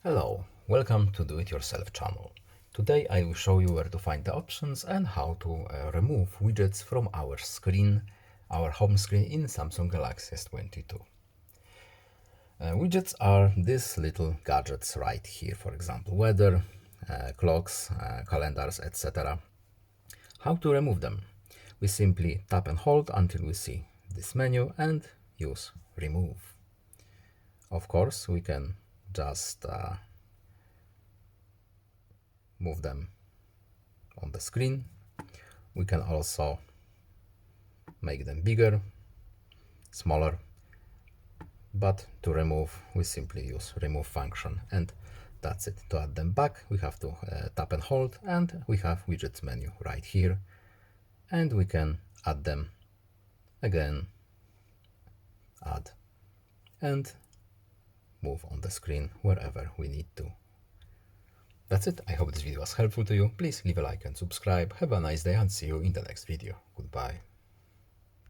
Hello, welcome to Do-It-Yourself channel. Today I will show you where to find the options and how to remove widgets from our screen, our home screen in Samsung Galaxy S22. Widgets are these little gadgets right here, for example, weather, clocks, calendars, etc. How to remove them? We simply tap and hold until we see this menu and use remove. Of course, we can just move them on the screen. We can also make them bigger, smaller, but to remove we simply use remove function, and that's it. To add them back we have to tap and hold, and we have widgets menu right here, and we can add them again, add, and move on the screen wherever we need to. That's it. I hope this video was helpful to you. Please leave a like and subscribe. Have a nice day and see you in the next video. Goodbye.